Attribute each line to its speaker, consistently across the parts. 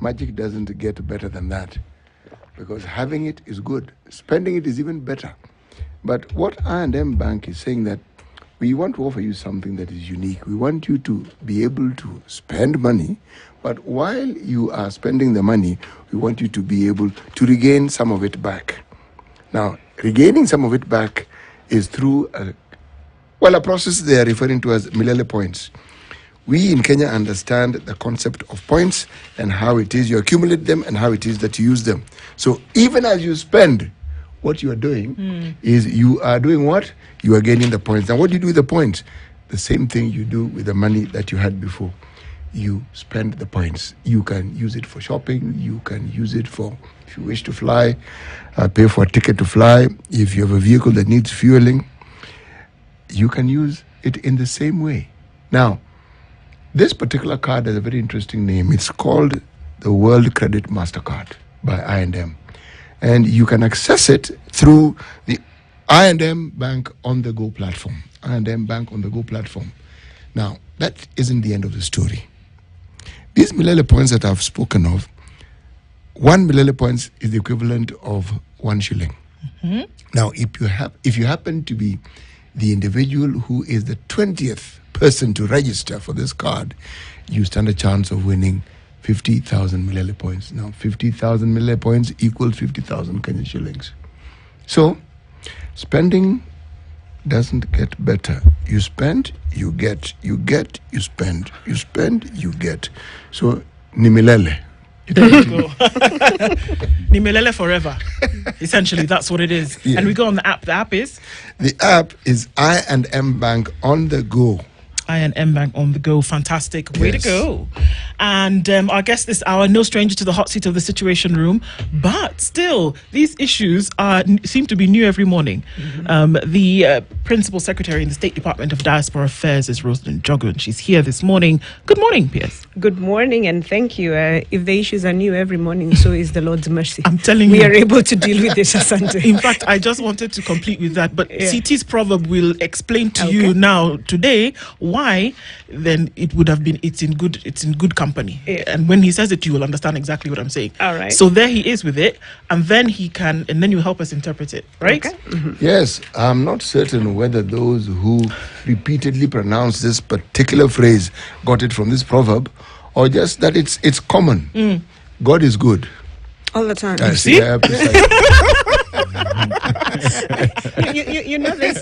Speaker 1: magic doesn't get better than that, because having it is good. Spending it is even better. But what I&M Bank is saying that we want to offer you something that is unique. We want you to be able to spend money, but while you are spending the money, we want you to be able to regain some of it back. Now, regaining some of it back is through a process they are referring to as Milele points. We in Kenya understand the concept of points and how it is you accumulate them and how it is that you use them. So even as you spend, what you are doing is you are doing what? You are gaining the points. Now, what do you do with the points? The same thing you do with the money that you had before. You spend the points. You can use it for shopping. You can use it for, if you wish to fly, pay for a ticket to fly. If you have a vehicle that needs fueling, you can use it in the same way. Now, this particular card has a very interesting name. It's called the World Credit MasterCard by I&M. And you can access it through the I&M Bank on the Go platform. I&M Bank on the Go platform. Now, that isn't the end of the story. These Milele points that I've spoken of, 1 Milele points is the equivalent of 1 shilling. Mm-hmm. Now, if you happen to be the individual who is the 20th person to register for this card, you stand a chance of winning 50,000 Milele points. Now, 50,000 Milele points equals 50,000 Kenyan shillings. So, spending doesn't get better. You spend, you get, you spend, you get. So, ni Milele.
Speaker 2: There you go. Ni Milele forever. Essentially, that's what it is. Yeah. And we go on the app. The app is?
Speaker 1: The app is I&M Bank on the Go.
Speaker 2: I&M Bank on the Go. Fantastic. Way to go. And our guest this hour, no stranger to the hot seat of the Situation Room, but still, these issues seem to be new every morning. Mm-hmm. The Principal Secretary in the State Department of Diaspora Affairs is Roseline Kathure, and she's here this morning. Good morning, PS.
Speaker 3: Good morning, and thank you. If the issues are new every morning, so is the Lord's mercy.
Speaker 2: I'm telling you.
Speaker 3: We are able to deal with this, Asante.
Speaker 2: In fact, I just wanted to complete with that, but CT's proverb will explain to you now, today, why then it would have been it's in good company. And when he says it, you will understand exactly what I'm saying.
Speaker 3: All right.
Speaker 2: So there he is with it, and then you help us interpret it, right?
Speaker 3: Okay. Mm-hmm.
Speaker 1: Yes, I'm not certain whether those who repeatedly pronounce this particular phrase got it from this proverb, or just that it's common. God is good
Speaker 3: all the time.
Speaker 2: See?
Speaker 3: You know, they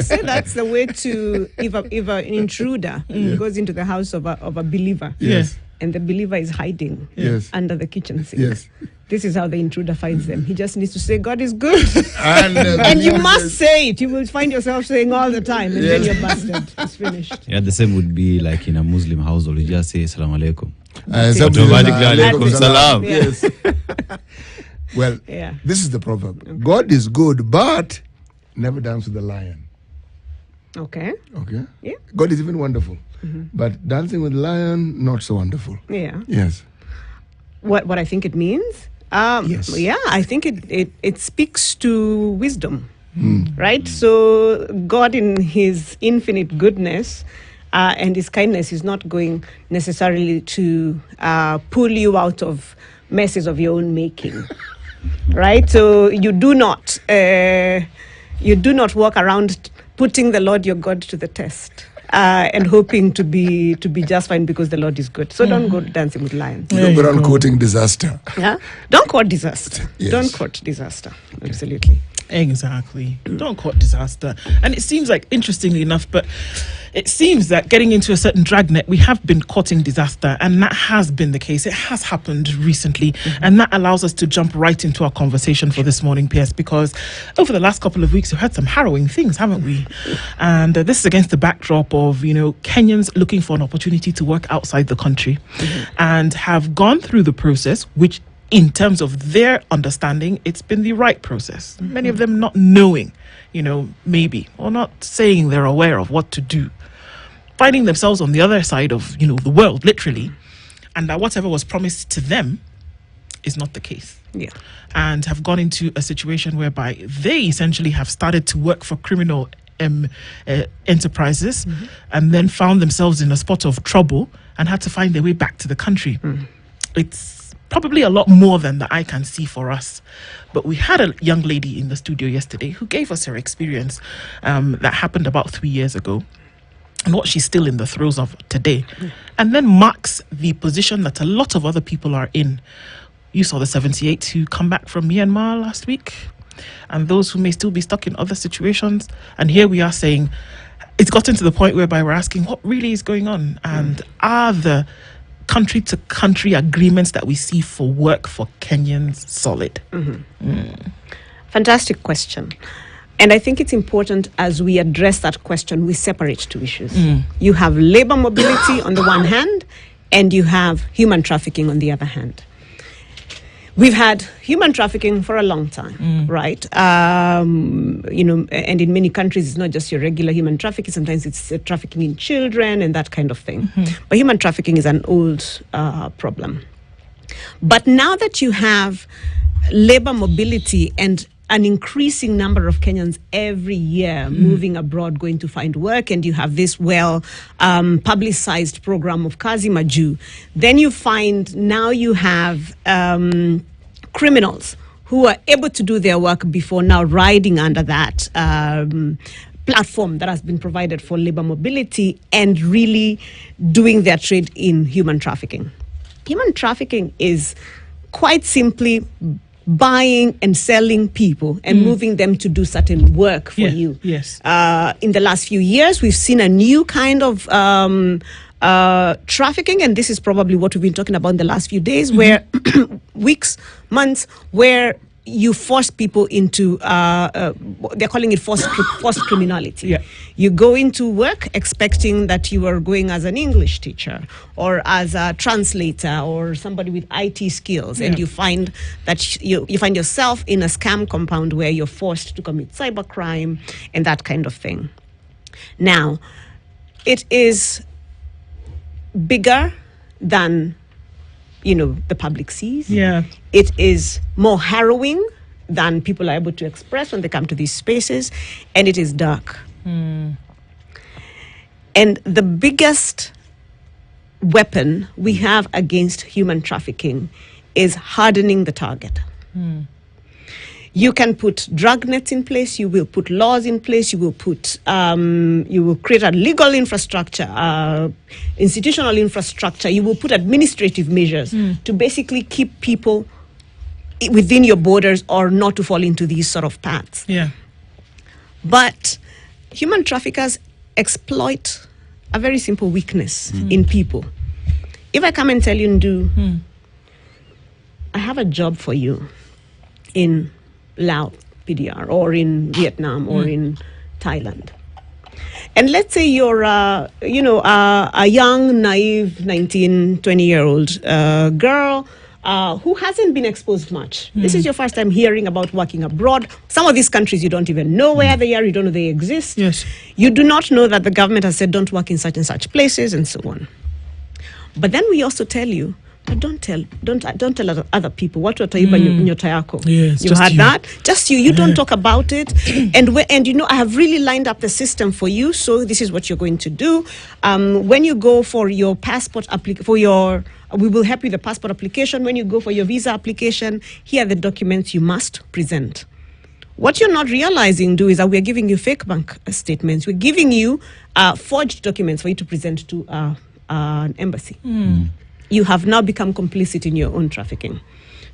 Speaker 3: say that's the way to if an intruder goes into the house of a believer.
Speaker 1: Yes.
Speaker 3: And the believer is hiding under the kitchen sink.
Speaker 1: Yes.
Speaker 3: This is how the intruder finds them. He just needs to say, God is good. And you must say it. You will find yourself saying all the time, and then you're busted. It's finished.
Speaker 4: Yeah, the same would be like in a Muslim household. You just say, Assalamu alaikum.
Speaker 1: Automatically,
Speaker 4: salam.
Speaker 1: Yes. Well, this is the proverb. Okay. God is good, but never dance with the lion.
Speaker 3: Okay.
Speaker 1: Yeah. God is even wonderful. Mm-hmm. But dancing with the lion, not so wonderful.
Speaker 3: Yeah.
Speaker 1: Yes.
Speaker 3: What I think it means?
Speaker 1: Yes.
Speaker 3: Yeah, I think it speaks to wisdom, right? So God in his infinite goodness and his kindness is not going necessarily to pull you out of messes of your own making, right? So you do not walk around putting the Lord your God to the test and hoping to be just fine because the Lord is good. So don't go dancing with lions.
Speaker 1: Don't go around quoting disaster.
Speaker 3: Yeah? Don't quote disaster.
Speaker 1: Yes.
Speaker 3: Don't quote disaster. Absolutely.
Speaker 2: Exactly. Don't quote disaster. And it seems like, interestingly enough, but it seems that getting into a certain dragnet, we have been quoting disaster, and that has been the case. It has happened recently, and that allows us to jump right into our conversation for this morning, PS, because over the last couple of weeks, we've had some harrowing things, haven't we? And this is against the backdrop of, Kenyans looking for an opportunity to work outside the country and have gone through the process, which in terms of their understanding, it's been the right process. Many of them not knowing, maybe, or not saying they're aware of what to do, finding themselves on the other side of, the world, literally, and that whatever was promised to them is not the case.
Speaker 3: Yeah.
Speaker 2: And have gone into a situation whereby they essentially have started to work for criminal enterprises and then found themselves in a spot of trouble and had to find their way back to the country. It's probably a lot more than that I can see for us. But we had a young lady in the studio yesterday who gave us her experience that happened about 3 years ago, and what she's still in the throes of today. And then marks the position that a lot of other people are in. You saw the 78 who come back from Myanmar last week, and those who may still be stuck in other situations. And here we are saying, it's gotten to the point whereby we're asking what really is going on, and are the country to country agreements that we see for work for Kenyans solid?
Speaker 3: Fantastic question. And I think it's important as we address that question, we separate two issues. You have labor mobility on the one hand, and you have human trafficking on the other hand. We've had human trafficking for a long time, right? And in many countries, it's not just your regular human trafficking. Sometimes it's trafficking in children and that kind of thing. But human trafficking is an old problem. But now that you have labor mobility and an increasing number of Kenyans every year moving abroad, going to find work, and you have this publicized program of Kazi Maju, then you find now you have criminals who are able to do their work before now riding under that platform that has been provided for labor mobility and really doing their trade in human trafficking. Human trafficking is quite simply buying and selling people and moving them to do certain work for you.
Speaker 2: Yes.
Speaker 3: In the last few years, we've seen a new kind of trafficking, and this is probably what we've been talking about in the last few days, where weeks, months, where you force people into, they're calling it forced criminality.
Speaker 2: Yeah.
Speaker 3: You go into work expecting that you are going as an English teacher or as a translator or somebody with IT skills, and you find that you find yourself in a scam compound where you're forced to commit cybercrime and that kind of thing. Now, it is bigger than the public sees.
Speaker 2: Yeah.
Speaker 3: It is more harrowing than people are able to express when they come to these spaces, and it is dark. And the biggest weapon we have against human trafficking is hardening the target. You can put drug nets in place, you will put laws in place, you will create a legal infrastructure, institutional infrastructure, you will put administrative measures to basically keep people within your borders or not to fall into these sort of paths.
Speaker 2: Yeah.
Speaker 3: But human traffickers exploit a very simple weakness in people. If I come and tell you, Ndu, I have a job for you in Laos, PDR, or in Vietnam, or in Thailand. And let's say you're, a young, naive, 19, 20-year-old girl who hasn't been exposed much. This is your first time hearing about working abroad. Some of these countries, you don't even know where they are. You don't know they exist.
Speaker 2: Yes.
Speaker 3: You do not know that the government has said don't work in such and such places and so on. But then we also tell you, but don't tell other people. What wataiba nyota yako?
Speaker 2: Yes,
Speaker 3: You
Speaker 2: just
Speaker 3: had
Speaker 2: you.
Speaker 3: that? Just you. You don't talk about it. And I have really lined up the system for you. So this is what you're going to do. When you go for your passport we will help you with the passport application. When you go for your visa application, here are the documents you must present. What you're not realizing, is that we're giving you fake bank statements. We're giving you forged documents for you to present to an embassy. You have now become complicit in your own trafficking.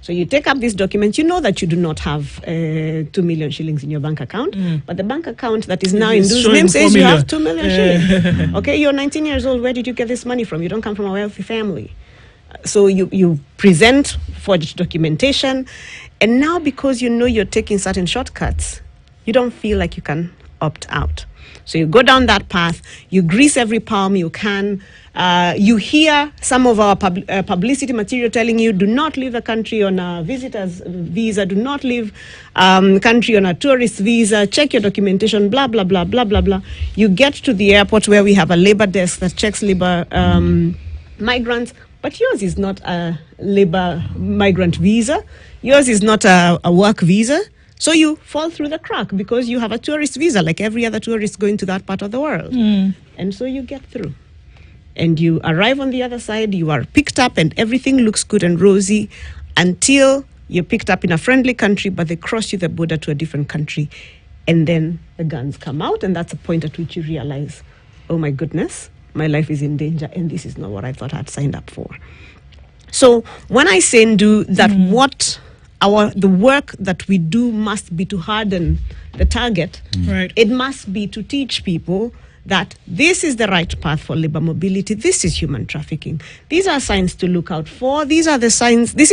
Speaker 3: So you take up these documents, you know that you do not have 2 million shillings in your bank account, but the bank account that is now in those names says you have 2 million shillings. Okay, you're 19 years old, where did you get this money from? You don't come from a wealthy family. So you present forged documentation, and now because you know you're taking certain shortcuts, you don't feel like you can opt out. So you go down that path, you grease every palm you can. You hear some of our publicity material telling you, do not leave the country on a visitor's visa, do not leave country on a tourist visa, check your documentation, blah, blah, blah, blah, blah, blah. You get to the airport where we have a labor desk that checks labor migrants, but yours is not a labor migrant visa. Yours is not a work visa. So you fall through the crack because you have a tourist visa like every other tourist going to that part of the world. And so you get through. And you arrive on the other side, you are picked up and everything looks good and rosy until you're picked up in a friendly country, but they cross you the border to a different country. And then the guns come out, and that's a point at which you realize, oh my goodness, my life is in danger, and this is not what I thought I'd signed up for. So when I say and do that, the work that we do must be to harden the target.
Speaker 2: Right.
Speaker 3: It must be to teach people that this is the right path for labor mobility. This is human trafficking. These are signs to look out for. These are the signs. These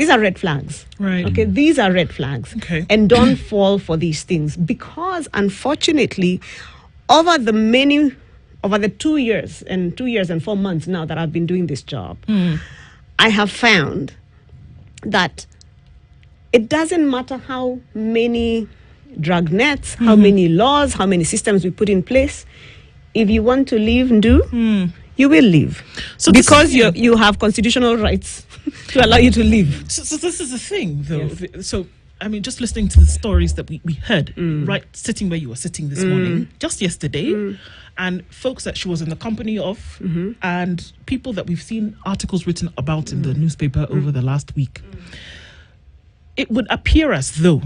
Speaker 3: are red flags.
Speaker 2: Right.
Speaker 3: Okay. These are red flags.
Speaker 2: Okay.
Speaker 3: And don't fall for these things, because unfortunately, over the 2 years and 4 months now that I've been doing this job, I have found that it doesn't matter how many drug nets, how many laws, how many systems we put in place. If you want to leave, you will leave.
Speaker 2: So
Speaker 3: because you have constitutional rights to allow you to leave.
Speaker 2: So this is the thing, though.
Speaker 3: Yes.
Speaker 2: So, I mean, just listening to the stories that we heard, right, sitting where you were sitting this morning, just yesterday, and folks that she was in the company of, and people that we've seen articles written about in the newspaper over the last week. It would appear as though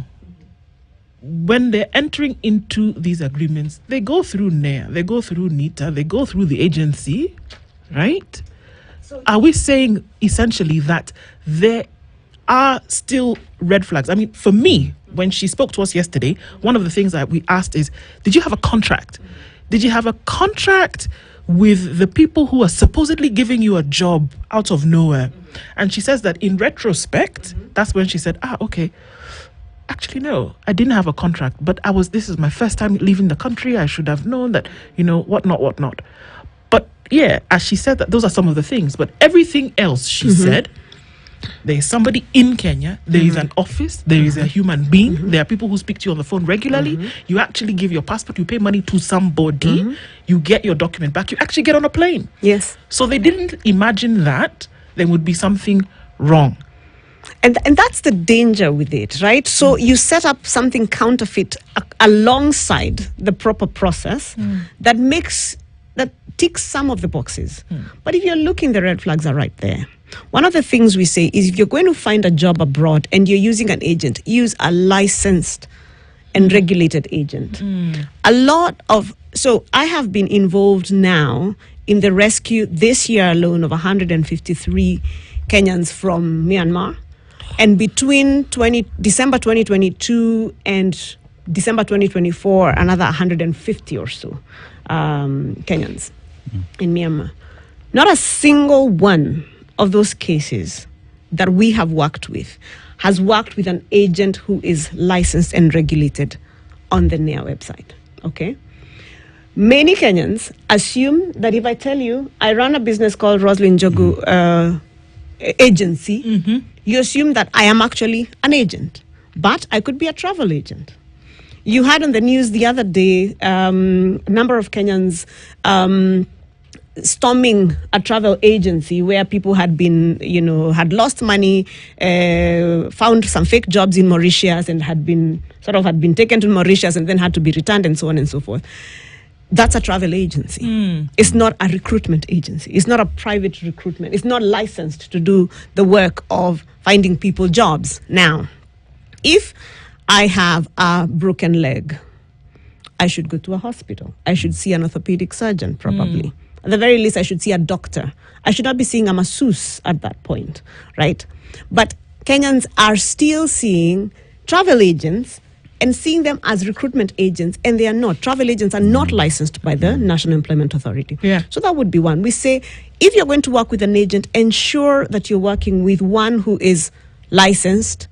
Speaker 2: when they're entering into these agreements, they go through NEA, they go through NITA, they go through the agency, right? So are we saying essentially that there are still red flags? I mean, for me, when she spoke to us yesterday, one of the things that we asked is, did you have a contract? Did you have a contract with the people who are supposedly giving you a job out of nowhere? And she says that in retrospect, that's when she said, okay, actually, no, I didn't have a contract, but this is my first time leaving the country. I should have known that, whatnot. But yeah, as she said, that those are some of the things, but everything else she said, there is somebody in Kenya, there is an office, there is a human being, there are people who speak to you on the phone regularly, you actually give your passport, you pay money to somebody, you get your document back, you actually get on a plane.
Speaker 3: Yes.
Speaker 2: So they didn't imagine that there would be something wrong.
Speaker 3: And that's the danger with it, right? So you set up something counterfeit alongside the proper process that ticks some of the boxes. But if you're looking, the red flags are right there. One of the things we say is, if you're going to find a job abroad and you're using an agent, use a licensed and regulated agent. So I have been involved now in the rescue this year alone of 153 Kenyans from Myanmar. And between December 2022 and December 2024, another 150 or so Kenyans in Myanmar. Not a single one of those cases that we have worked with has worked with an agent who is licensed and regulated on the NEA website. Okay? Many Kenyans assume that if I tell you I run a business called Roseline Kathure agency, you assume that I am actually an agent, but I could be a travel agent. You had on the news the other day a number of Kenyans storming a travel agency where people had been, had lost money, found some fake jobs in Mauritius and had been taken to Mauritius and then had to be returned and so on and so forth. That's a travel agency. It's not a recruitment agency. It's not a private recruitment. It's not licensed to do the work of finding people jobs. Now, if I have a broken leg, I should go to a hospital. I should see an orthopedic surgeon, probably. At the very least, I should see a doctor. I should not be seeing a masseuse at that point, right? But Kenyans are still seeing travel agents and seeing them as recruitment agents, and they are not. Travel agents are not licensed by the National Employment Authority.
Speaker 2: Yeah.
Speaker 3: So that would be one. We say, if you're going to work with an agent, ensure that you're working with one who is licensed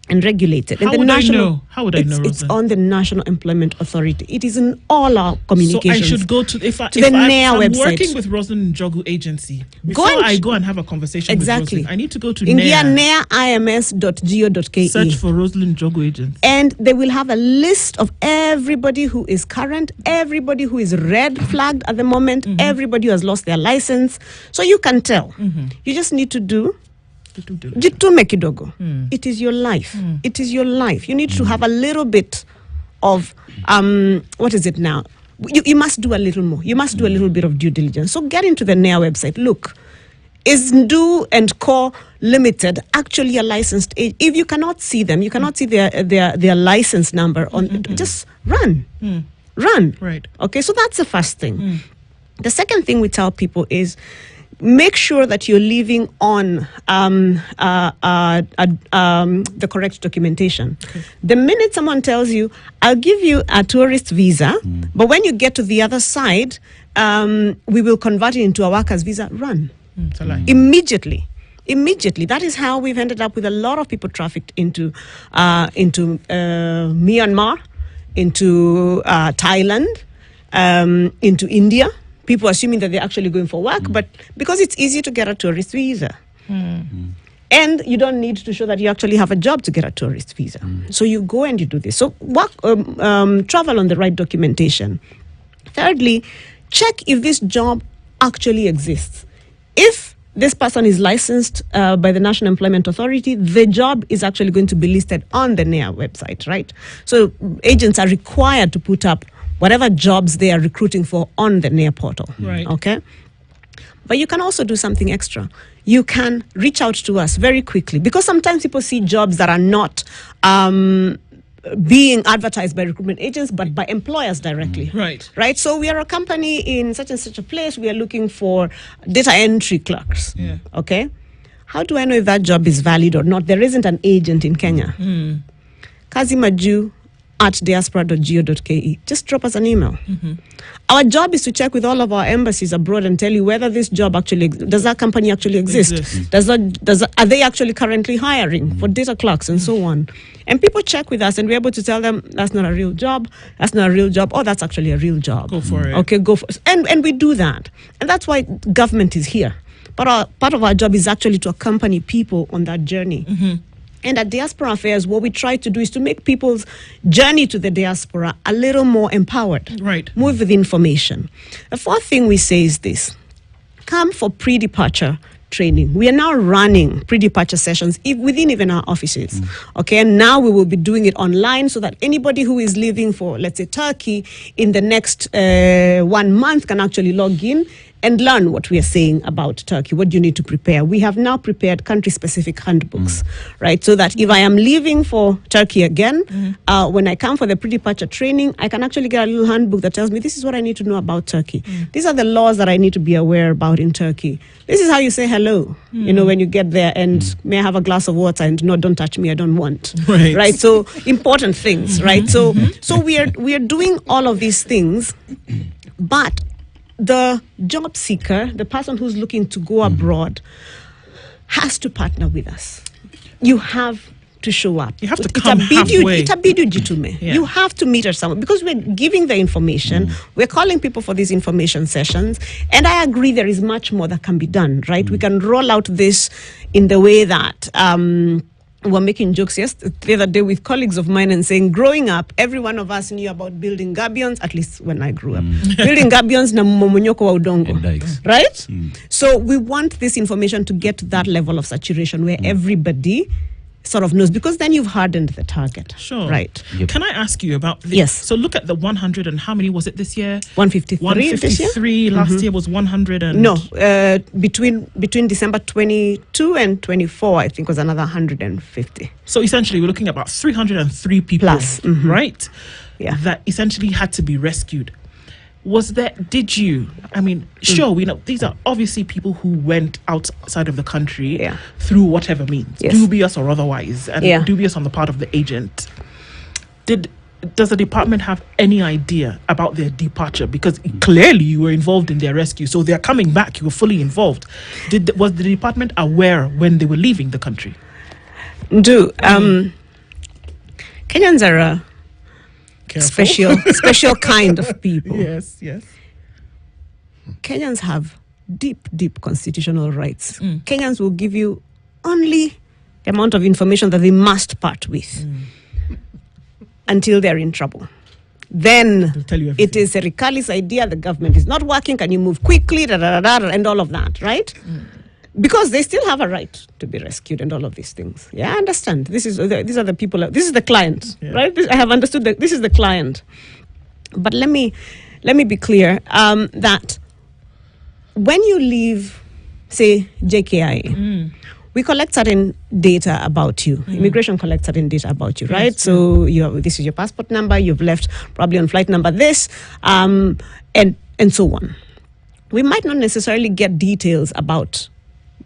Speaker 3: and regulated.
Speaker 2: How would I know? How would I know,
Speaker 3: It's
Speaker 2: Roseline?
Speaker 3: on the National Employment Authority. It is in all our communications.
Speaker 2: So I should go to the
Speaker 3: NEA
Speaker 2: I'm
Speaker 3: website.
Speaker 2: working with Roseline Kathure agency. Before I go and have a conversation with Roseline, I need to go to
Speaker 3: India
Speaker 2: NEA.
Speaker 3: neaims.go.ke.
Speaker 2: Search for Roseline Kathure agency.
Speaker 3: And they will have a list of everybody who is current, everybody who is red flagged at the moment, everybody who has lost their license. So you can tell. You just need to do Jitume kidogo. It is your life. It is your life. You need to have a little bit of what is it now? you must do a little more. You must do a little bit of due diligence. So get into the NEA website. Look, is Ndu and Co Limited actually a licensed agent? If you cannot see them, you cannot see their license number on. Just run. Run.
Speaker 2: Right.
Speaker 3: Okay, so that's the first thing. The second thing we tell people is make sure that you're living on the correct documentation. Okay. The minute someone tells you, I'll give you a tourist visa, but when you get to the other side, we will convert it into a worker's visa, run.
Speaker 2: It's a lie.
Speaker 3: Immediately. That is how we've ended up with a lot of people trafficked into Myanmar, into Thailand, into India. People assuming that they're actually going for work, but because it's easy to get a tourist visa. And you don't need to show that you actually have a job to get a tourist visa. So you go and you do this. So travel on the right documentation. Thirdly, check if this job actually exists. If this person is licensed by the National Employment Authority, the job is actually going to be listed on the NEA website, right? So agents are required to put up whatever jobs they are recruiting for on the NEA portal,
Speaker 2: right?
Speaker 3: Okay? But you can also do something extra. You can reach out to us very quickly, because sometimes people see jobs that are not being advertised by recruitment agents, but by employers directly.
Speaker 2: Right.
Speaker 3: So we are a company in such and such a place. We are looking for data entry clerks.
Speaker 2: Yeah.
Speaker 3: Okay. How do I know if that job is valid or not? There isn't an agent in Kenya. kazimaju@diaspora.go.ke. Just drop us an email. Our job is to check with all of our embassies abroad and tell you whether this job actually does that company actually exist? Are they actually currently hiring for data clerks and so on? And people check with us, and we're able to tell them that's not a real job. That's not a real job. Oh, that's actually a real job.
Speaker 2: Go for it.
Speaker 3: Okay, go for it. And we do that, and that's why government is here. But part of our job is actually to accompany people on that journey. And at Diaspora Affairs, what we try to do is to make people's journey to the diaspora a little more empowered.
Speaker 2: Right.
Speaker 3: Move with information. The fourth thing we say is this: come for pre-departure training. We are now running pre-departure sessions within even our offices. Okay, and now we will be doing it online so that anybody who is leaving for, let's say, Turkey in the next 1 month can actually log in and learn what we are saying about Turkey. What do you need to prepare? We have now prepared country-specific handbooks, right? So that if I am leaving for Turkey again, when I come for the pre-departure training, I can actually get a little handbook that tells me this is what I need to know about Turkey. These are the laws that I need to be aware about in Turkey. This is how you say hello, when you get there, and may I have a glass of water, and no, don't touch me, I don't want. Right? So important things, right? So we are doing all of these things, but the job seeker, the person who's looking to go abroad, has to partner with us. You have to show up.
Speaker 2: You have to come halfway.
Speaker 3: Yeah. You have to meet us somewhere, because we're giving the information. We're calling people for these information sessions. And I agree there is much more that can be done, right? We can roll out this in the way that... we were making jokes the other day with colleagues of mine and saying, growing up, every one of us knew about building gabions, at least when I grew up. Building gabions na mmomonyoko wa udongo. Right? So we want this information to get to that level of saturation where everybody sort of knows, because then you've hardened the target.
Speaker 2: Sure.
Speaker 3: Right.
Speaker 2: Can I ask you about this?
Speaker 3: Yes.
Speaker 2: So look at the 100, and how many was it this year?
Speaker 3: 153.
Speaker 2: 153. Last year was 100 and...
Speaker 3: No, between December 22 and 24, I think was another 150.
Speaker 2: So essentially we're looking at about 303 people.
Speaker 3: Plus.
Speaker 2: Right?
Speaker 3: Yeah.
Speaker 2: That essentially had to be rescued. Sure, we know these are obviously people who went outside of the country through whatever means, dubious or otherwise, and dubious on the part of the agent. Does the department have any idea about their departure? Because clearly you were involved in their rescue, so they're coming back, you were fully involved. Was the department aware when they were leaving the country?
Speaker 3: Kenyans are a special kind of people.
Speaker 2: Yes.
Speaker 3: Kenyans have deep constitutional rights. Kenyans will give you only the amount of information that they must part with until they're in trouble. Then it is Serikali's idea, the government is not working, can you move quickly, and all of that, right? Because they still have a right to be rescued and all of these things. Yeah, I understand. These are the people. This is the client, right? I have understood that this is the client. But let me let me be clear that when you leave, say, JKIA, we collect certain data about you. Immigration collects certain data about you, right? So this is your passport number. You've left probably on flight number this, and so on. We might not necessarily get details about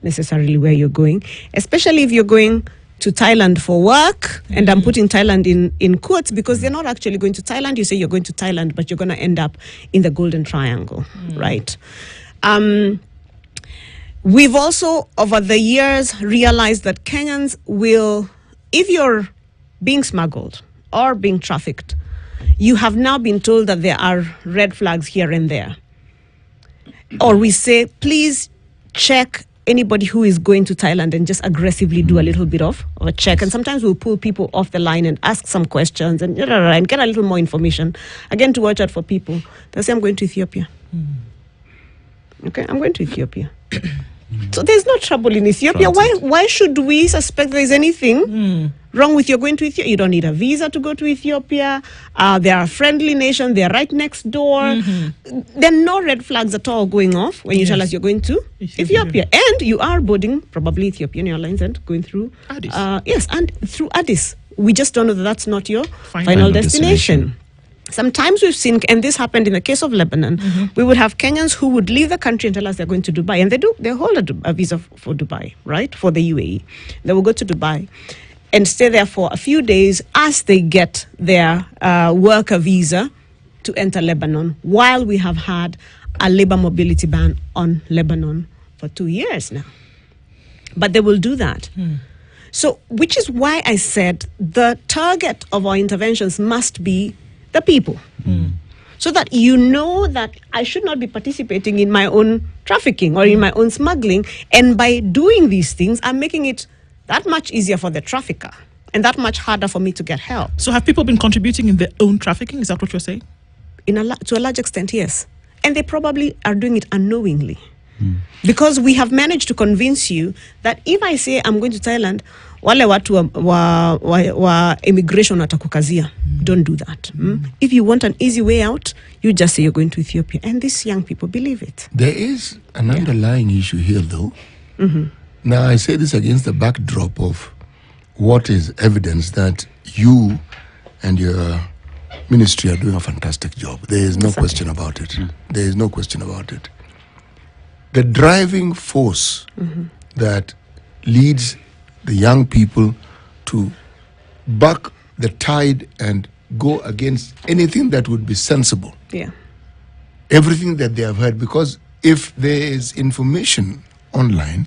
Speaker 3: necessarily where you're going, especially if you're going to Thailand for work, and I'm putting Thailand in quotes because they're not actually going to Thailand. You say you're going to Thailand, but you're going to end up in the Golden Triangle, right? We've also, over the years, realized that Kenyans will, if you're being smuggled or being trafficked, you have now been told that there are red flags here and there. Or we say, please check anybody who is going to Thailand and just aggressively do a little bit of a check. And sometimes we'll pull people off the line and ask some questions and get a little more information. Again, to watch out for people. They'll say, I'm going to Ethiopia. Okay, I'm going to Ethiopia. So there's no trouble in Ethiopia. Why should we suspect there's anything wrong with you going to Ethiopia? You don't need a visa to go to Ethiopia. They are a friendly nation. They're right next door. There are no red flags at all going off when you tell us you're going to Ethiopia. And you are boarding probably Ethiopian Airlines and going through
Speaker 2: Addis.
Speaker 3: Yes, and through Addis. We just don't know that that's not your final destination. Sometimes we've seen, and this happened in the case of Lebanon, we would have Kenyans who would leave the country and tell us they're going to Dubai. And they hold a visa for Dubai, right? For the UAE. They will go to Dubai and stay there for a few days as they get their worker visa to enter Lebanon, while we have had a labor mobility ban on Lebanon for 2 years now. But they will do that. So, which is why I said the target of our interventions must be the people. So that you know that I should not be participating in my own trafficking or in my own smuggling. And by doing these things, I'm making it that much easier for the trafficker and that much harder for me to get help.
Speaker 2: So have people been contributing in their own trafficking? Is that what you're saying?
Speaker 3: To a large extent, yes. And they probably are doing it unknowingly. Because we have managed to convince you that if I say I'm going to Thailand, wale watu wa immigration watakukazia. Don't do that. If you want an easy way out, you just say you're going to Ethiopia. And these young people believe it.
Speaker 1: There is an underlying issue here, though. Now, I say this against the backdrop of what is evidence that you and your ministry are doing a fantastic job. There is no question about it. There is no question about it. The driving force that leads the young people to buck the tide and go against anything that would be sensible.
Speaker 3: Yeah.
Speaker 1: Everything that they have heard, because if there is information online,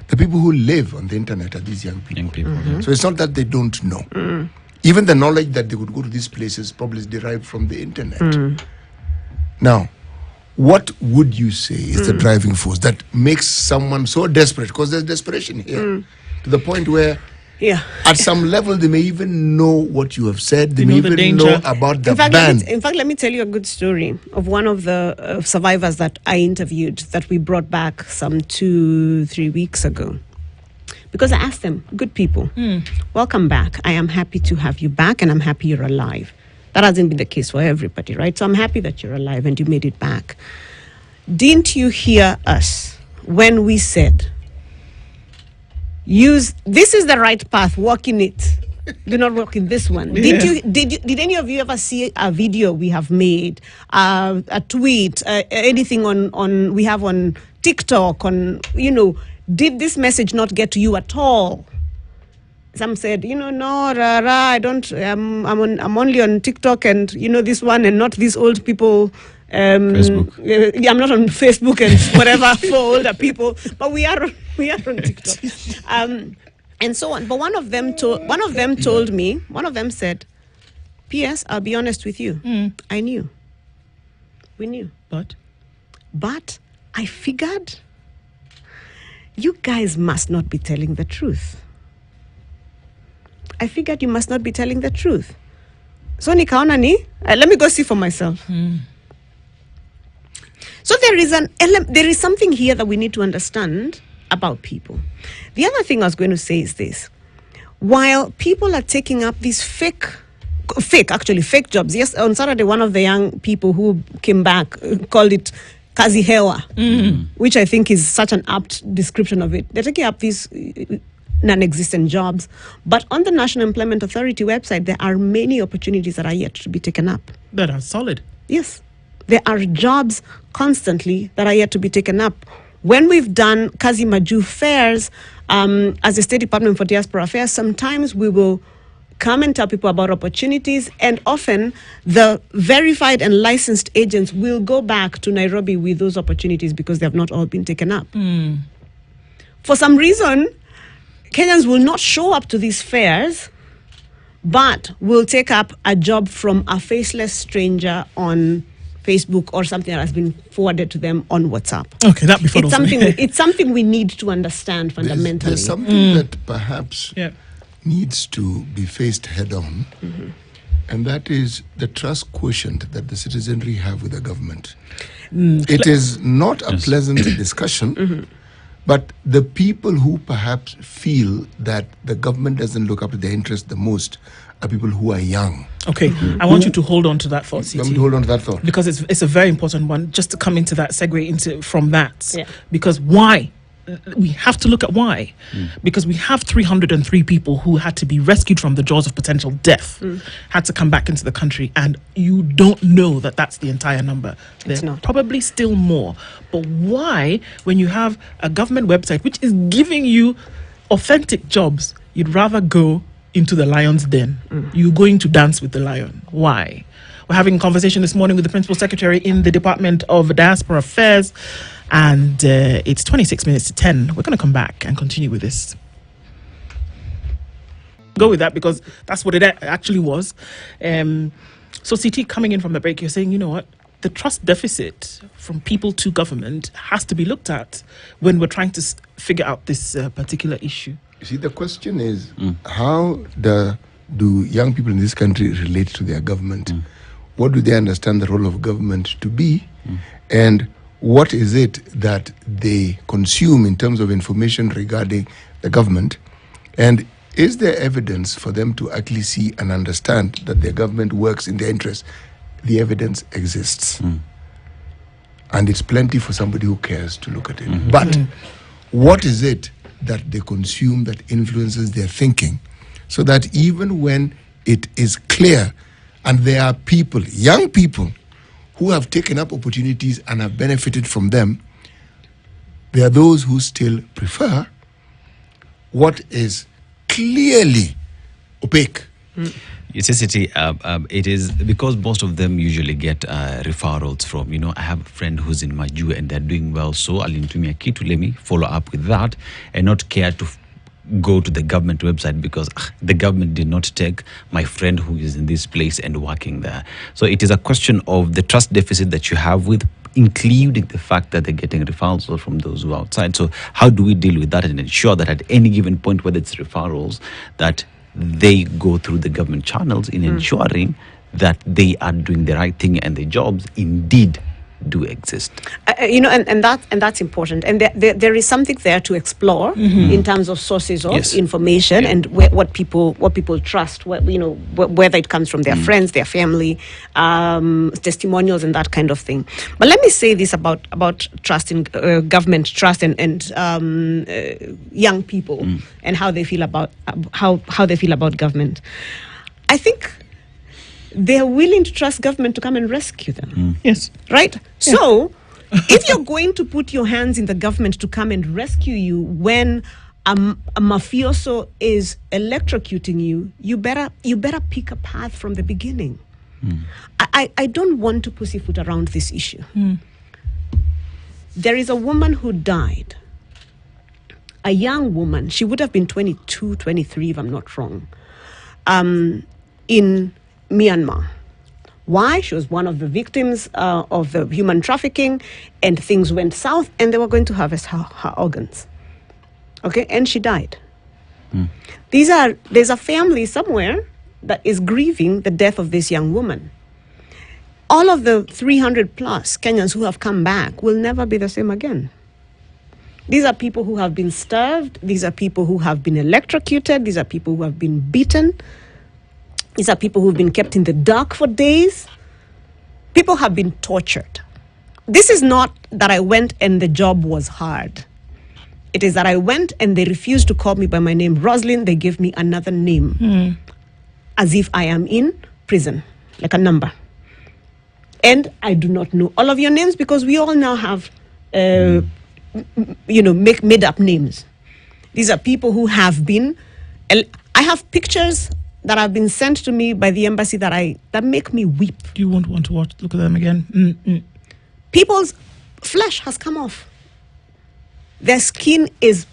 Speaker 1: the people who live on the internet are these young people. So it's not that they don't know. Even the knowledge that they would go to these places probably is derived from the internet. Now, what would you say is the driving force that makes someone so desperate? Because there's desperation here, to the point where at some level they may even know what you have said. They may even know about the ban.
Speaker 3: In fact, let me tell you a good story of one of the survivors that I interviewed that we brought back some 2-3 weeks ago. Because I asked them, good people, welcome back. I am happy to have you back and I'm happy you're alive. That hasn't been the case for everybody, right? So I'm happy that you're alive and you made it back. Didn't you hear us when we said, this is the right path, walk in it. Do not walk in this one. Did any of you ever see a video we have made, a tweet, anything on we have on TikTok, did this message not get to you at all? Some said, no, I don't. I'm only on TikTok and this one and not these old people.
Speaker 4: Facebook.
Speaker 3: I'm not on Facebook and whatever for older people, but we are on TikTok, and so on. But one of them told me. One of them said, "P.S. I'll be honest with you. I knew. We knew, but I figured you guys must not be telling the truth. I figured you must not be telling the truth. So nikaona let me go see for myself." So there is something here that we need to understand about people. The other thing I was going to say is this. While people are taking up these fake fake jobs. Yes, on Saturday, one of the young people who came back called it kazi hewa, which I think is such an apt description of it. They're taking up these non-existent jobs, but on the National Employment Authority website, there are many opportunities that are yet to be taken up.
Speaker 2: That are solid.
Speaker 3: Yes, there are jobs constantly that are yet to be taken up. When we've done Kazi Maju fairs, as the State Department for Diaspora Affairs, sometimes we will come and tell people about opportunities, and often the verified and licensed agents will go back to Nairobi with those opportunities because they have not all been taken up. For some reason, Kenyans will not show up to these fairs, but will take up a job from a faceless stranger on Facebook or something that has been forwarded to them on WhatsApp.
Speaker 2: Okay, that before
Speaker 3: it's something we need to understand fundamentally.
Speaker 1: There's something that perhaps needs to be faced head on, and that is the trust quotient that the citizenry have with the government. It is not a pleasant discussion, but the people who perhaps feel that the government doesn't look up to their interest the most are people who are young.
Speaker 2: Okay, I want you to hold on to that thought, CT.
Speaker 1: Let me hold on to that thought.
Speaker 2: Because it's a very important one, just to come into that, segue from that.
Speaker 3: Yeah.
Speaker 2: Because why? We have to look at why. Because we have 303 people who had to be rescued from the jaws of potential death, had to come back into the country, and you don't know that that's the entire number.
Speaker 3: It's
Speaker 2: There's
Speaker 3: not.
Speaker 2: probably still more. But why, when you have a government website which is giving you authentic jobs, you'd rather go into the lion's den? You're going to dance with the lion. Why? We're having a conversation this morning with the Principal Secretary in the Department of Diaspora Affairs, and it's 26 minutes to 10. We're going to come back and continue with this. Go with that, because that's what it actually was. So CT, coming in from the break, you're saying, you know what? The trust deficit from people to government has to be looked at when we're trying to figure out this particular issue.
Speaker 1: You see, the question is, how do young people in this country relate to their government? What do they understand the role of government to be? And what is it that they consume in terms of information regarding the government? And is there evidence for them to actually see and understand that their government works in their interest? The evidence exists. And it's plenty for somebody who cares to look at it. But what is it that they consume that influences their thinking, so that even when it is clear and there are people, young people, who have taken up opportunities and have benefited from them, there are those who still prefer what is clearly opaque.
Speaker 4: Necessity, it is because most of them usually get referrals from, I have a friend who's in Maju and they're doing well, so alinitumia kitu, let me follow up with that and not care to go to the government website because the government did not take my friend who is in this place and working there. So it is a question of the trust deficit that you have with, including the fact that they're getting referrals from those who are outside. So how do we deal with that and ensure that at any given point, whether it's referrals, that they go through the government channels in ensuring that they are doing the right thing and the jobs indeed do exist.
Speaker 3: And that's important. And there is something there to explore in terms of sources of information and what people trust. Whether it comes from their friends, their family, testimonials, and that kind of thing. But let me say this about trust in government, trust and young people and how they feel about how they feel about government. I think they're willing to trust government to come and rescue them.
Speaker 2: Yes.
Speaker 3: Right? Yeah. So, if you're going to put your hands in the government to come and rescue you when a mafioso is electrocuting you, you better pick a path from the beginning. I don't want to pussyfoot around this issue. There is a woman who died. A young woman. She would have been 22, 23, if I'm not wrong. In Myanmar. Why? She was one of the victims of the human trafficking, and things went south, and they were going to harvest her organs. Okay, and she died. There's a family somewhere that is grieving the death of this young woman. All of the 300 plus Kenyans who have come back will never be the same again. These are people who have been starved. These are people who have been electrocuted. These are people who have been beaten. These are people who've been kept in the dark for days. People have been tortured. This is not that I went and the job was hard. It is that I went and they refused to call me by my name, Roseline. They gave me another name, as if I am in prison, like a number. And I do not know all of your names because we all now have, made up names. These are people who have been. I have pictures that have been sent to me by the embassy that make me weep.
Speaker 2: Do you want to watch? Look at them again.
Speaker 3: People's flesh has come off. Their skin is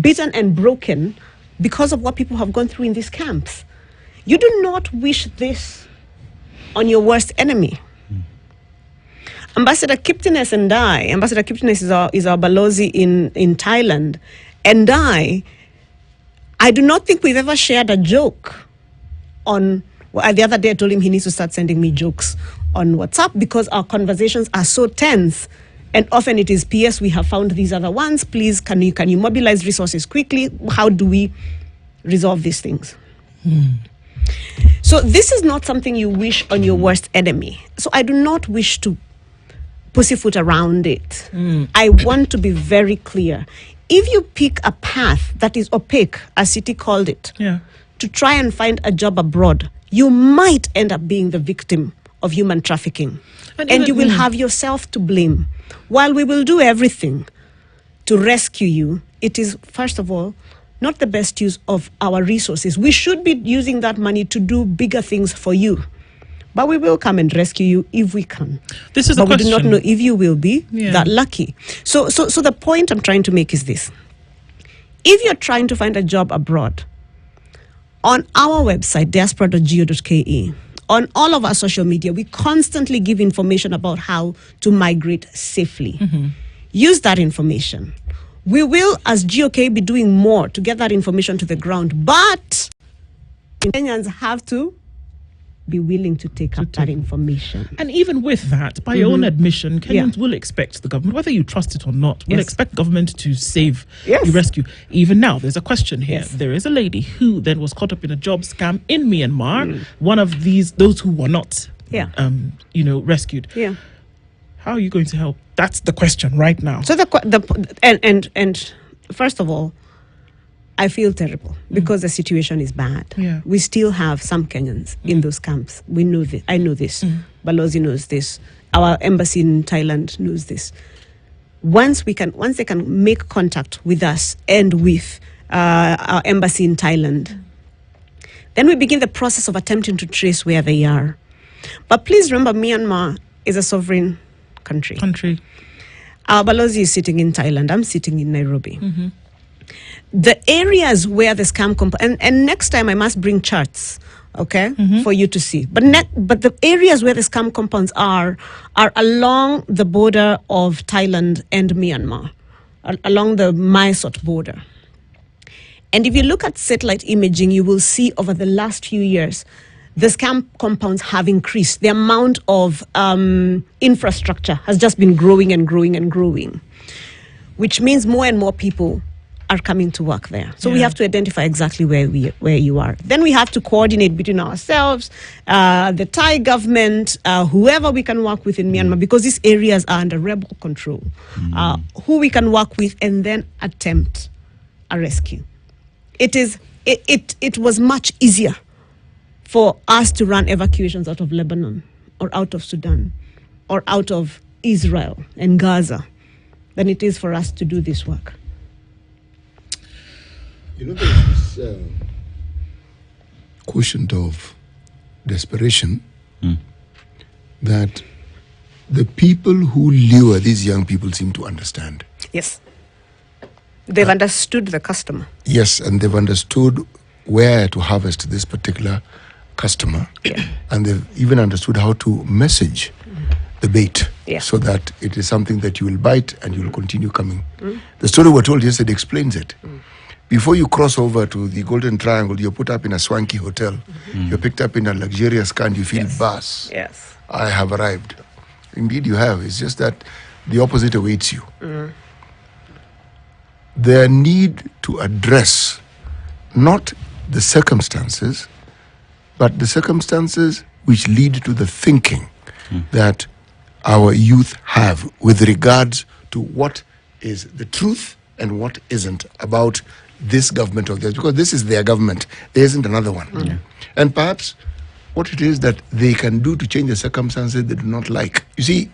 Speaker 3: beaten and broken because of what people have gone through in these camps. You do not wish this on your worst enemy. Ambassador Kiptines and I, Ambassador Kiptines is our balozi in Thailand, and I do not think we've ever shared a joke on. Well, the other day I told him he needs to start sending me jokes on WhatsApp because our conversations are so tense. And often it is, P.S., we have found these other ones. Please, can you mobilize resources quickly? How do we resolve these things? So this is not something you wish on your worst enemy. So I do not wish to pussyfoot around it. I want to be very clear. If you pick a path that is opaque, as City called it, to try and find a job abroad, you might end up being the victim of human trafficking. And you will have yourself to blame. While we will do everything to rescue you, it is, first of all, not the best use of our resources. We should be using that money to do bigger things for you. But we will come and rescue you if we can.
Speaker 2: This is the question.
Speaker 3: We do not know if you will be that lucky. So the point I'm trying to make is this. If you're trying to find a job abroad, on our website, diaspora.go.ke, on all of our social media, we constantly give information about how to migrate safely. Use that information. We will, as GOK, be doing more to get that information to the ground. But Kenyans have to be willing to take up that information.
Speaker 2: And even with that, by your own admission, Kenyans will expect the government, whether you trust it or not, will expect government to save, you rescue. Even now, there's a question here. There is a lady who then was caught up in a job scam in Myanmar, one of those who were not, rescued. How are you going to help? That's the question right now.
Speaker 3: So and first of all, I feel terrible because the situation is bad. We still have some Kenyans in those camps. We know this. I know this. Balozi knows this. Our embassy in Thailand knows this. Once they can make contact with us and with our embassy in Thailand, then we begin the process of attempting to trace where they are. But please remember, Myanmar is a sovereign country. Our balozi is sitting in Thailand. I'm sitting in Nairobi. The areas where the scam and next time I must bring charts, for you to see. But the areas where the scam compounds are along the border of Thailand and Myanmar, along the Mysot border. And if you look at satellite imaging, you will see over the last few years, the scam compounds have increased. The amount of infrastructure has just been growing and growing and growing, which means more and more people are coming to work there. So we have to identify exactly where you are. Then we have to coordinate between ourselves, the Thai government, whoever we can work with in Myanmar, because these areas are under rebel control, who we can work with and then attempt a rescue. It was much easier for us to run evacuations out of Lebanon or out of Sudan or out of Israel and Gaza than it is for us to do this work.
Speaker 1: There's this quotient of desperation that the people who lure these young people seem to understand.
Speaker 3: Yes. They've understood the customer.
Speaker 1: Yes, and they've understood where to harvest this particular customer. And they've even understood how to message the bait so that it is something that you will bite and you will continue coming. The story we were told yesterday explains it. Before you cross over to the Golden Triangle, you're put up in a swanky hotel. You're picked up in a luxurious car and you feel buzz. I have arrived. Indeed you have. It's just that the opposite awaits you. Their need to address not the circumstances, but the circumstances which lead to the thinking that our youth have with regards to what is the truth and what isn't about this government of theirs, because this is their government, there isn't another one. And perhaps what it is that they can do to change the circumstances they do not like. You see,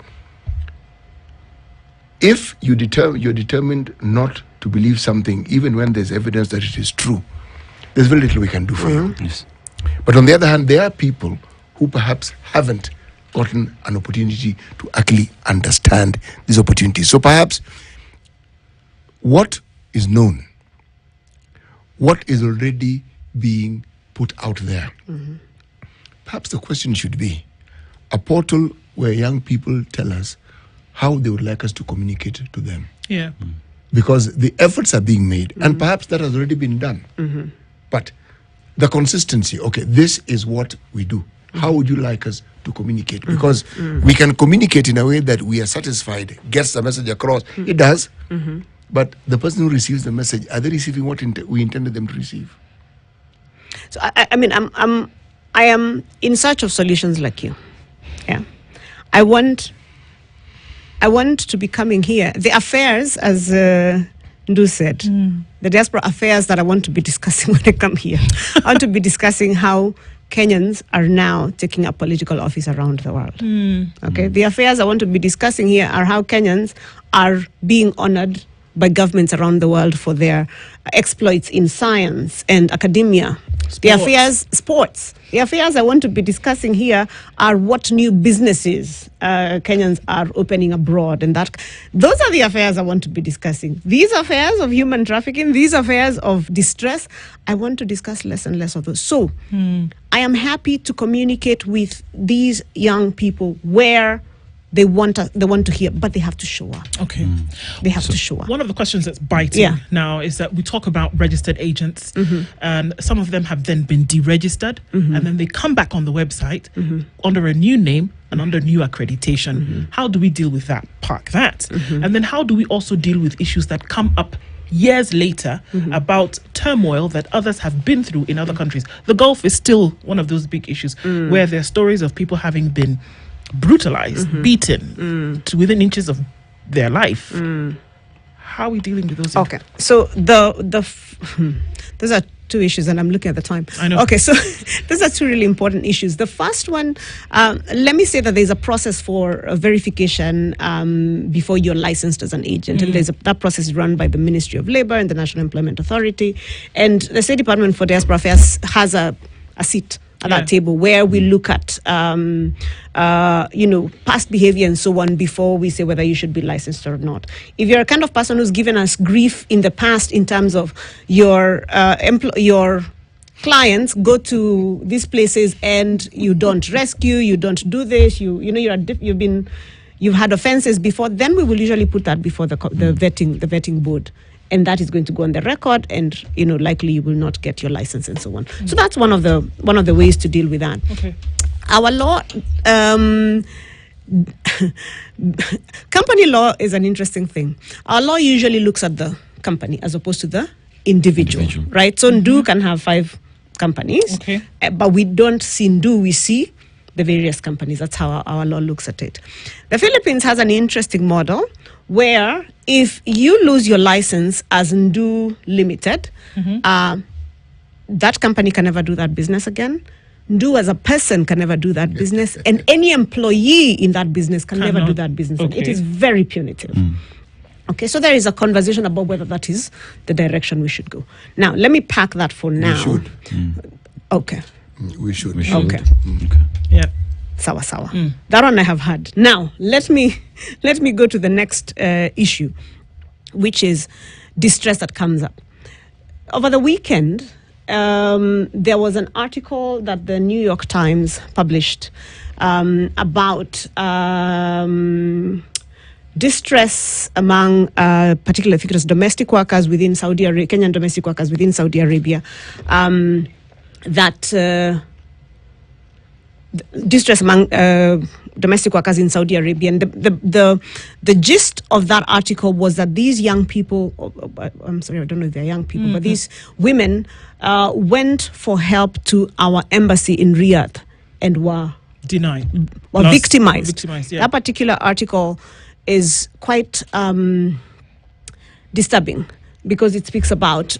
Speaker 1: if you're determined not to believe something, even when there's evidence that it is true, there's very little we can do for you.
Speaker 4: Yes.
Speaker 1: But on the other hand, there are people who perhaps haven't gotten an opportunity to actually understand these opportunities. So perhaps what is known, what is already being put out there, perhaps the question should be a portal where young people tell us how they would like us to communicate to them.
Speaker 2: Yeah.
Speaker 1: Because the efforts are being made, and perhaps that has already been done. But the consistency, okay, this is what we do. How would you like us to communicate? Because we can communicate in a way that we are satisfied, gets the message across. It does. But the person who receives the message, are they receiving what we intended them to receive?
Speaker 3: So I am in search of solutions like you. Yeah, I want to be coming here. The affairs, as Ndu said, the diaspora affairs that I want to be discussing when I come here. I want to be discussing how Kenyans are now taking up political office around the world. Okay, the affairs I want to be discussing here are how Kenyans are being honored by governments around the world for their exploits in science and academia. The affairs, sports. The affairs I want to be discussing here are what new businesses Kenyans are opening abroad, and those are the affairs I want to be discussing. These affairs of human trafficking, these affairs of distress, I want to discuss less and less of those. So I am happy to communicate with these young people where they want to hear, but they have to show up.
Speaker 2: Okay.
Speaker 3: They have to show up.
Speaker 2: One of the questions that's biting now is that we talk about registered agents, and some of them have then been deregistered, and then they come back on the website under a new name and under new accreditation. How do we deal with that? Park that. And then how do we also deal with issues that come up years later about turmoil that others have been through in other countries? The Gulf is still one of those big issues where there are stories of people having been brutalized, beaten to within inches of their life. How are we dealing with those?
Speaker 3: Okay, so those are two issues, and I'm looking at the time.
Speaker 2: I know.
Speaker 3: Okay, so those are two really important issues. The first one, let me say that there's a process for verification before you're licensed as an agent, and that process is run by the Ministry of Labour and the National Employment Authority, and the State Department for Diaspora Affairs has a seat at that table where we look at past behavior and so on before we say whether you should be licensed or not. If you're a kind of person who's given us grief in the past in terms of your clients go to these places and you don't rescue, you don't do this, you've had offenses before, then we will usually put that before the vetting board. And that is going to go on the record, and likely you will not get your license and so on. So that's one of the ways to deal with that.
Speaker 2: Okay.
Speaker 3: Our law, company law is an interesting thing. Our law usually looks at the company as opposed to the individual. Right? So Ndu can have 5 companies, but we don't see Ndu, we see the various companies. That's how our law looks at it. The Philippines has an interesting model where if you lose your license as Ndu Limited, that company can never do that business again. Ndu as a person can never do that business, and any employee in that business can never do that business. It is very punitive. Okay, so there is a conversation about whether that is the direction we should go. Now, let me pack that for now.
Speaker 1: We should.
Speaker 3: Okay.
Speaker 1: We should.
Speaker 3: Okay.
Speaker 2: Yeah.
Speaker 3: Sawa. That one I have had. Now, let me go to the next issue, which is distress that comes up. Over the weekend, there was an article that the New York Times published about distress among particularly figures, domestic workers within Saudi Arabia, Kenyan domestic workers within Saudi Arabia, that distress among domestic workers in Saudi Arabia. And the gist of that article was that these young people, I'm sorry, I don't know if they're young people, but these women went for help to our embassy in Riyadh and were
Speaker 2: denied,
Speaker 3: victimized.
Speaker 2: Yeah.
Speaker 3: That particular article is quite disturbing, because it speaks about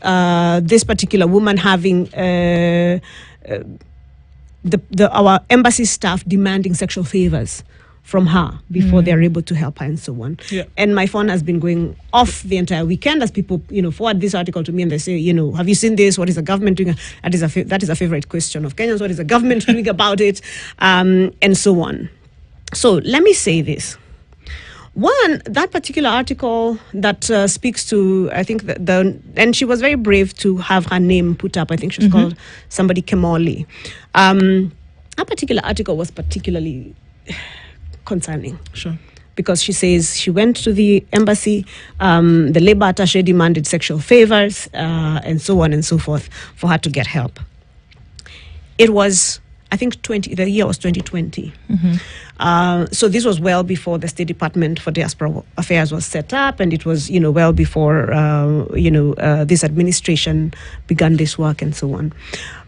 Speaker 3: this particular woman having our embassy staff demanding sexual favors from her before they're able to help her and so on.
Speaker 2: Yeah.
Speaker 3: And my phone has been going off the entire weekend as people, forward this article to me and they say, have you seen this? What is the government doing? That is a favorite question of Kenyans. What is the government doing about it? And so on. So let me say this. One, that particular article that speaks to, I think, and she was very brave to have her name put up. I think she was called somebody Kemoli. That particular article was particularly concerning.
Speaker 2: Sure.
Speaker 3: Because she says she went to the embassy, the labor attaché demanded sexual favors, and so on and so forth for her to get help. It was, I think, the year was 2020. So this was well before the State Department for Diaspora Affairs was set up, and it was, well before, this administration began this work and so on.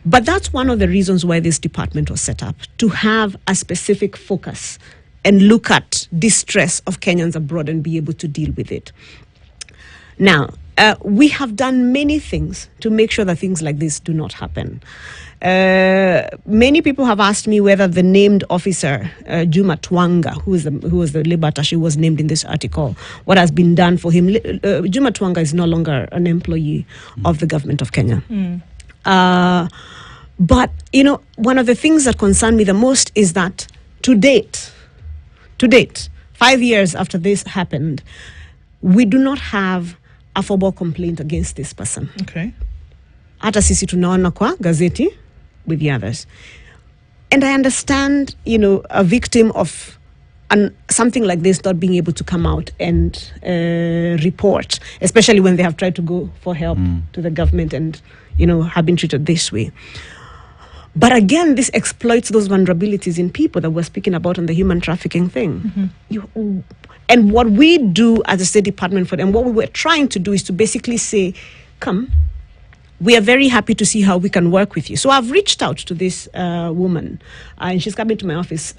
Speaker 3: But that's one of the reasons why this department was set up, to have a specific focus and look at distress of Kenyans abroad and be able to deal with it. Now, we have done many things to make sure that things like this do not happen. Many people have asked me whether the named officer, Juma Twanga, who was the labor attaché, was named in this article, what has been done for him. Juma Twanga is no longer an employee of the government of Kenya. But, one of the things that concern me the most is that to date, 5 years after this happened, we do not have a formal complaint against this person.
Speaker 2: Okay.
Speaker 3: Hata sisi tunaona kwa gazeti with the others. And I understand, a victim of something like this not being able to come out and report, especially when they have tried to go for help to the government and, have been treated this way. But again, this exploits those vulnerabilities in people that we're speaking about on the human trafficking thing. And what we do as a State Department for them, what we were trying to do is to basically say, come, we are very happy to see how we can work with you. So I've reached out to this woman, and she's coming to my office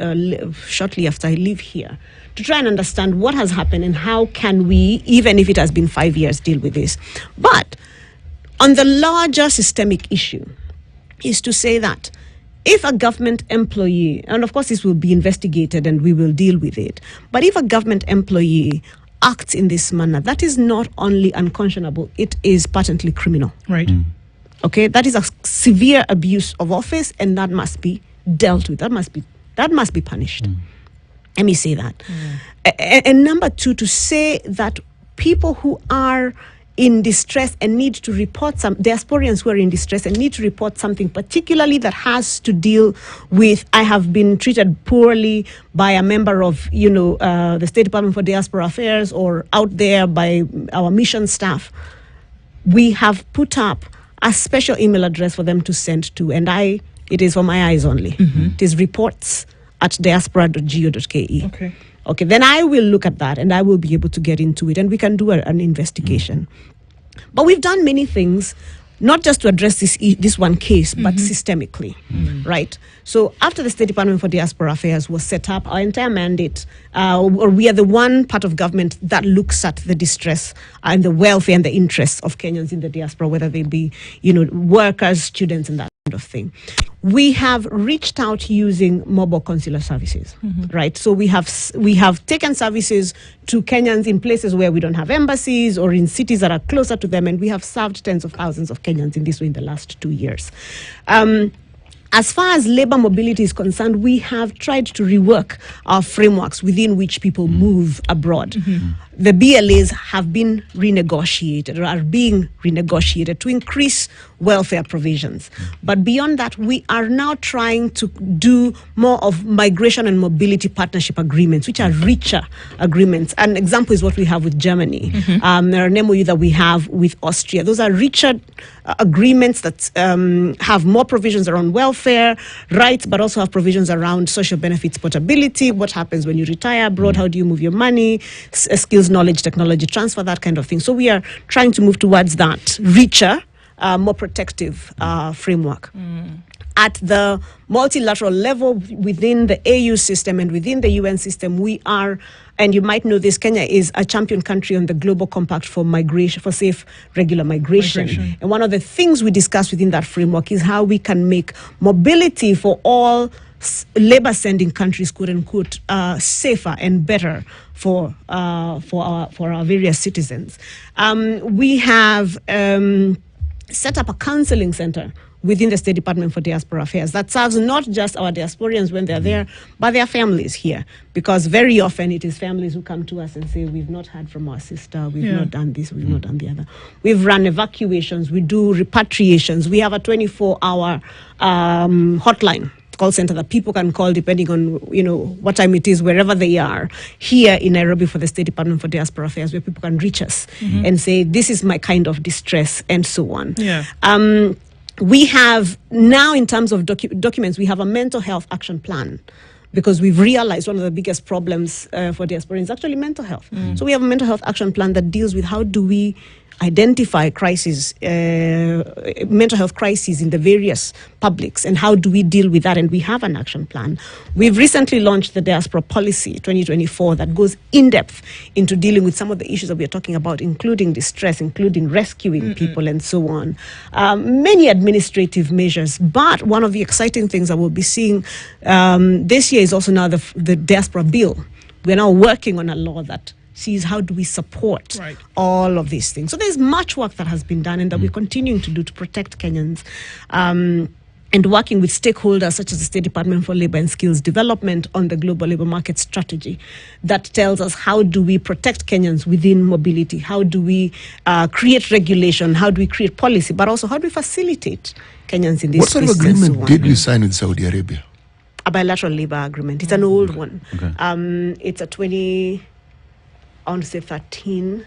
Speaker 3: shortly after I leave here, to try and understand what has happened and how can we, even if it has been 5 years, deal with this. But on the larger systemic issue is to say that if a government employee, and of course this will be investigated and we will deal with it, but if a government employee acts in this manner, that is not only unconscionable, it is patently criminal.
Speaker 2: Right.
Speaker 3: Okay, that is a severe abuse of office, and that must be dealt with. That must be punished. Let me say that. And number two, to say that people who are in distress and need to report diasporians who are in distress and need to report something particularly that has to deal with, I have been treated poorly by a member of, the State Department for Diaspora Affairs or out there by our mission staff. We have put up a special email address for them to send to, and it is for my eyes only. It is reports@diaspora.go.ke. Okay, then I will look at that and I will be able to get into it and we can do an investigation. But we've done many things, not just to address this one case, but systemically, right? So after the State Department for Diaspora Affairs was set up, our entire mandate, or we are the one part of government that looks at the distress and the welfare and the interests of Kenyans in the diaspora, whether they be, workers, students, and that kind of thing. We have reached out using mobile consular services, right? So we have taken services to Kenyans in places where we don't have embassies or in cities that are closer to them, and we have served tens of thousands of Kenyans in this way in the last 2 years. As far as labor mobility is concerned, we have tried to rework our frameworks within which people move abroad. the BLAs have been renegotiated or are being renegotiated to increase welfare provisions. But beyond that, we are now trying to do more of migration and mobility partnership agreements, which are richer agreements. An example is what we have with Germany. There are an MOU that we have with Austria. Those are richer agreements that have more provisions around welfare rights, but also have provisions around social benefits portability. What happens when you retire abroad? How do you move your money? Skills, knowledge, technology transfer, that kind of thing. So we are trying to move towards that richer, more protective framework. At the multilateral level, within the AU system and within the UN system, we are, and you might know this, Kenya is a champion country on the Global Compact for migration, for safe, regular migration. And one of the things we discuss within that framework is how we can make mobility for all labor-sending countries, quote unquote, safer and better for our various citizens. We have set up a counseling center within the State Department for Diaspora Affairs that serves not just our diasporians when they're there, but their families here. Because very often it is families who come to us and say, we've not heard from our sister, we've not done this, we've not done the other. We've run evacuations, we do repatriations. We have a 24-hour hotline call center that people can call depending on, you know, what time it is, wherever they are, here in Nairobi for the State Department for Diaspora Affairs, where people can reach us and say, this is my kind of distress, and so on. We have now, in terms of documents, we have a mental health action plan, because we've realized one of the biggest problems for diaspora is actually mental health. So we have a mental health action plan that deals with how do we identify crises, mental health crises in the various publics, and how do we deal with that, and we have an action plan. We've recently launched the Diaspora Policy 2024 that goes in depth into dealing with some of the issues that we're talking about, including distress, including rescuing people, and so on. Many administrative measures, but one of the exciting things that we'll be seeing this year is also now the Diaspora Bill. We're now working on a law that sees how do we support all of these things. So there's much work that has been done and that we're continuing to do to protect Kenyans, and working with stakeholders such as the State Department for Labor and Skills Development on the global labor market strategy that tells us how do we protect Kenyans within mobility, how do we create regulation, how do we create policy, but also how do we facilitate Kenyans in this
Speaker 1: What sort of agreement did you sign with Saudi Arabia?
Speaker 3: A bilateral labor agreement. It's an old one. It's a 2013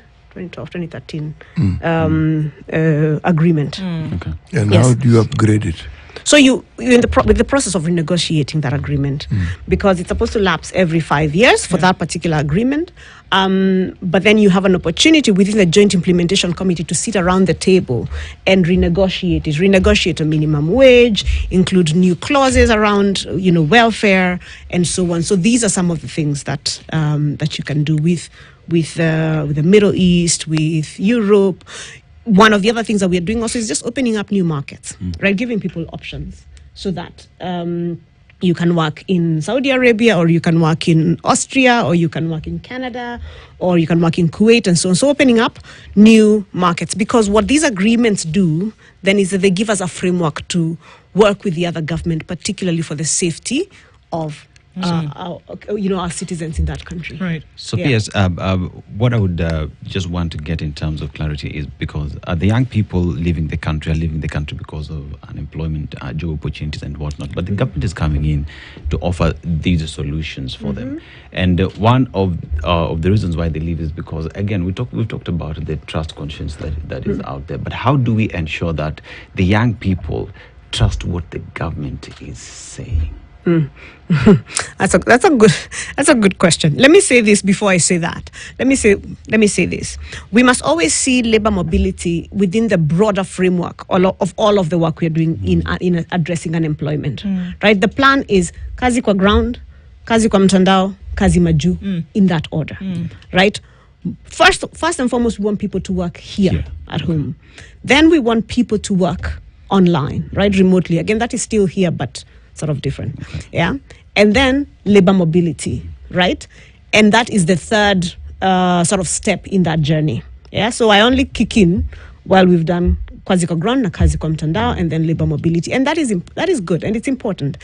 Speaker 3: agreement.
Speaker 1: And how do you upgrade it?
Speaker 3: So you're in with the process of renegotiating that agreement, because it's supposed to lapse every 5 years for that particular agreement. But then you have an opportunity within the Joint Implementation Committee to sit around the table and renegotiate it. Renegotiate a minimum wage, include new clauses around, you know, welfare, and so on. So these are some of the things that that you can do with the Middle East, with Europe. One of the other things that we're doing also is just opening up new markets, right? Giving people options so that you can work in Saudi Arabia, or you can work in Austria, or you can work in Canada, or you can work in Kuwait, and so on. So opening up new markets, because what these agreements do then is that they give us a framework to work with the other government, particularly for the safety of our citizens in that country.
Speaker 2: Right.
Speaker 4: So, P.S., what I would just want to get in terms of clarity is because the young people leaving the country are leaving the country because of unemployment, job opportunities, and whatnot. But the government is coming in to offer these solutions for them. And one of the reasons why they leave is because, again, we've talked about the trust conscience that is out there. But how do we ensure that the young people trust what the government is saying?
Speaker 3: That's a good question. Let me say this before I say that. Let me say this. We must always see labor mobility within the broader framework of all of the work we are doing in addressing unemployment. Right? The plan is kazi kwa ground, kazi kwa mtandao, kazi majuu, in that order. Right? First and foremost, we want people to work here at home. Then we want people to work online, right? Remotely. Again, that is still here, but sort of different. Yeah. And then labor mobility, right? And that is the third sort of step in that journey. Yeah. So I only kick in while we've done kazi kwa ground na kazi kwa mtandao, and then labor mobility. And that is good, and it's important.